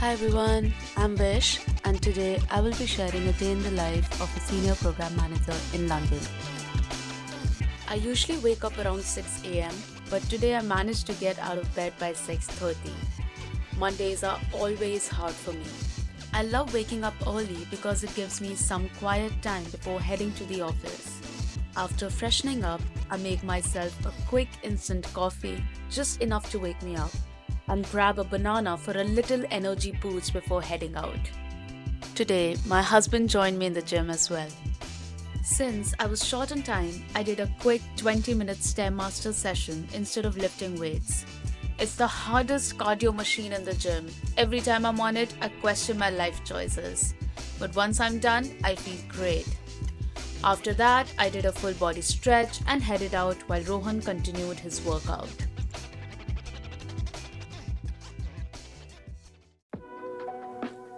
Hi everyone, I'm Vish, and today I will be sharing a day in the life of a senior program manager in London. I usually wake up around 6 am, but today I managed to get out of bed by 6:30. Mondays are always hard for me. I love waking up early because it gives me some quiet time before heading to the office. After freshening up, I make myself a quick instant coffee, just enough to wake me up, and grab a banana for a little energy boost before heading out. Today, my husband joined me in the gym as well. Since I was short on time, I did a quick 20-minute Stairmaster session instead of lifting weights. It's the hardest cardio machine in the gym. Every time I'm on it, I question my life choices. But once I'm done, I feel great. After that, I did a full body stretch and headed out while Rohan continued his workout.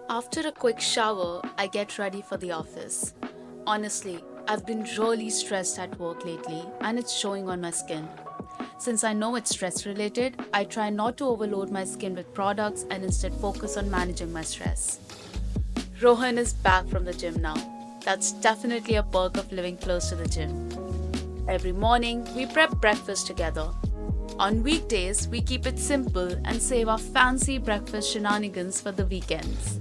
After a quick shower, I get ready for the office. Honestly, I've been really stressed at work lately and it's showing on my skin. Since I know it's stress related, I try not to overload my skin with products and instead focus on managing my stress. Rohan is back from the gym now. That's definitely a perk of living close to the gym. Every morning, we prep breakfast together. On weekdays, we keep it simple and save our fancy breakfast shenanigans for the weekends.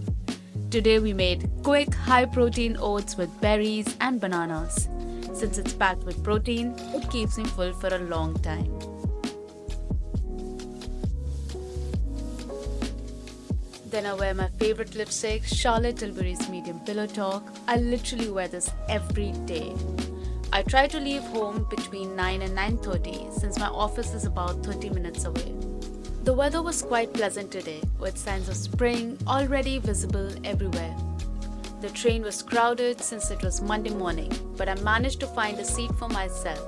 Today we made quick high-protein oats with berries and bananas. Since it's packed with protein, it keeps me full for a long time. Then I wear my favorite lipstick, Charlotte Tilbury's Medium Pillow Talk. I literally wear this every day. I try to leave home between 9 and 9:30 since my office is about 30 minutes away. The weather was quite pleasant today, with signs of spring already visible everywhere. The train was crowded since it was Monday morning, but I managed to find a seat for myself.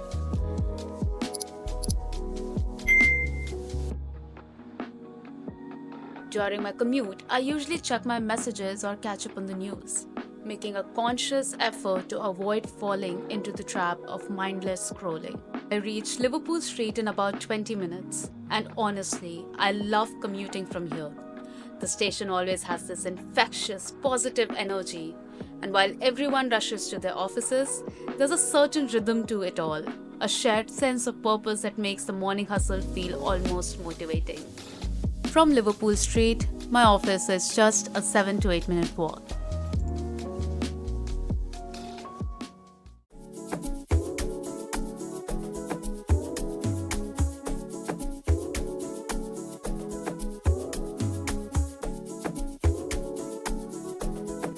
During my commute, I usually check my messages or catch up on the news, making a conscious effort to avoid falling into the trap of mindless scrolling. I reached Liverpool Street in about 20 minutes, and honestly, I love commuting from here. The station always has this infectious, positive energy, and while everyone rushes to their offices, there's a certain rhythm to it all, a shared sense of purpose that makes the morning hustle feel almost motivating. From Liverpool Street, my office is just a 7 to 8 minute walk.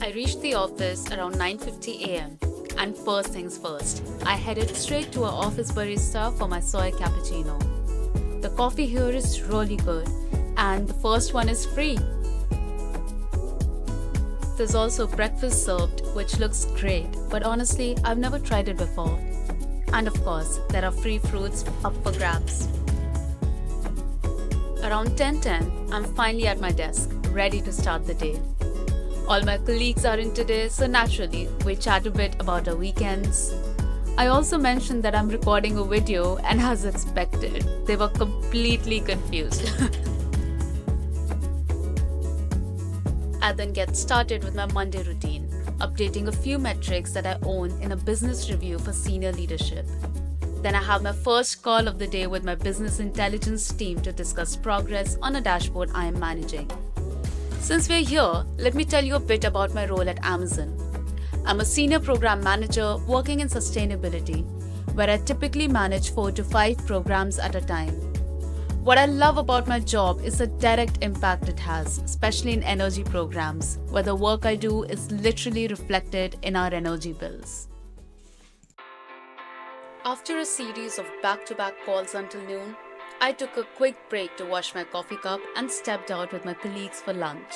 I reached the office around 9:50 am, and first things first, I headed straight to our office barista for my soy cappuccino. The coffee here is really good, and the first one is free. There's also breakfast served, which looks great, but honestly, I've never tried it before. And of course, there are free fruits up for grabs. Around 10:10, I'm finally at my desk, ready to start the day. All my colleagues are in today, so naturally, we chat a bit about our weekends. I also mentioned that I'm recording a video, and as expected, they were completely confused. I then get started with my Monday routine, updating a few metrics that I own in a business review for senior leadership. Then I have my first call of the day with my business intelligence team to discuss progress on a dashboard I am managing. Since we're here, let me tell you a bit about my role at Amazon. I'm a senior program manager working in sustainability, where I typically manage 4 to 5 programs at a time. What I love about my job is the direct impact it has, especially in energy programs, where the work I do is literally reflected in our energy bills. After a series of back-to-back calls until noon, I took a quick break to wash my coffee cup and stepped out with my colleagues for lunch.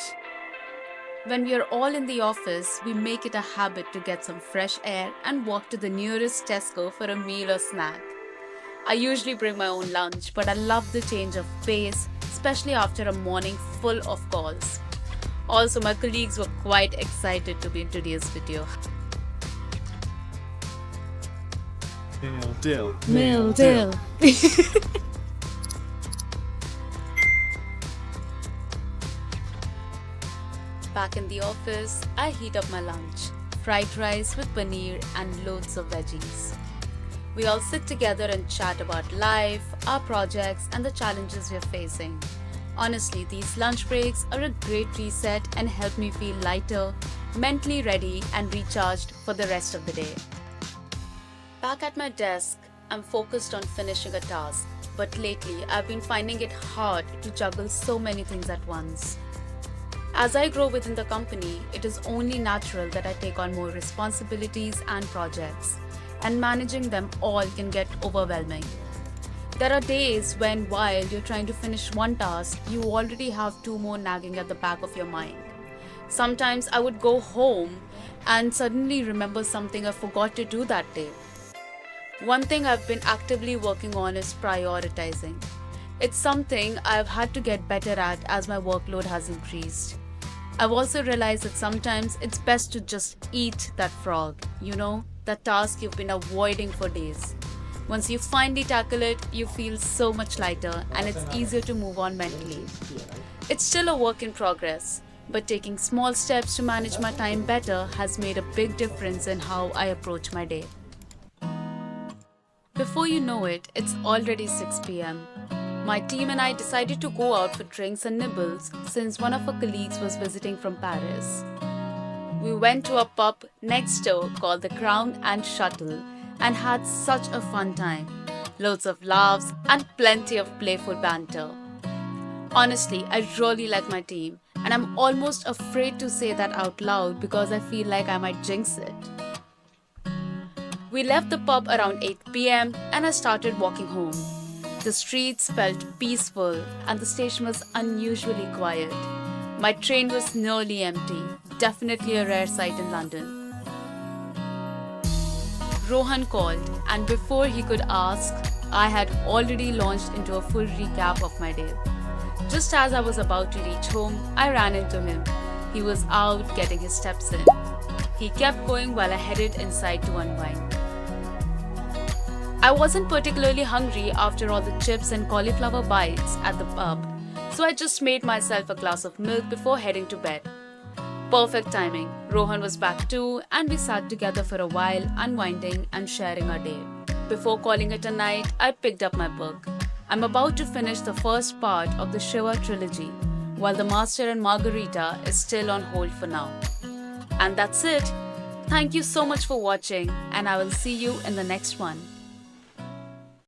When we are all in the office, we make it a habit to get some fresh air and walk to the nearest Tesco for a meal or snack. I usually bring my own lunch, but I love the change of pace, especially after a morning full of calls. Also, my colleagues were quite excited to be in today's video. Dill. Back in the office, I heat up my lunch, fried rice with paneer and loads of veggies. We all sit together and chat about life, our projects, and the challenges we're facing. Honestly, these lunch breaks are a great reset and help me feel lighter, mentally ready, and recharged for the rest of the day. Back at my desk, I'm focused on finishing a task, but lately I've been finding it hard to juggle so many things at once. As I grow within the company, it is only natural that I take on more responsibilities and projects, and managing them all can get overwhelming. There are days when, while you're trying to finish one task, you already have two more nagging at the back of your mind. Sometimes I would go home and suddenly remember something I forgot to do that day. One thing I've been actively working on is prioritizing. It's something I've had to get better at as my workload has increased. I've also realized that sometimes it's best to just eat that frog, that task you've been avoiding for days. Once you finally tackle it, you feel so much lighter and it's easier to move on mentally. It's still a work in progress, but taking small steps to manage my time better has made a big difference in how I approach my day. Before you know it, it's already 6 pm. My team and I decided to go out for drinks and nibbles since one of our colleagues was visiting from Paris. We went to a pub next door called the Crown and Shuttle and had such a fun time. Loads of laughs and plenty of playful banter. Honestly, I really like my team and I'm almost afraid to say that out loud because I feel like I might jinx it. We left the pub around 8 pm and I started walking home. The streets felt peaceful and the station was unusually quiet. My train was nearly empty, definitely a rare sight in London. Rohan called, and before he could ask, I had already launched into a full recap of my day. Just as I was about to reach home, I ran into him. He was out getting his steps in. He kept going while I headed inside to unwind. I wasn't particularly hungry after all the chips and cauliflower bites at the pub, so I just made myself a glass of milk before heading to bed. Perfect timing. Rohan was back too, and we sat together for a while, unwinding and sharing our day. Before calling it a night, I picked up my book. I'm about to finish the first part of the Shiva trilogy, while The Master and Margarita is still on hold for now. And that's it. Thank you so much for watching, and I will see you in the next one.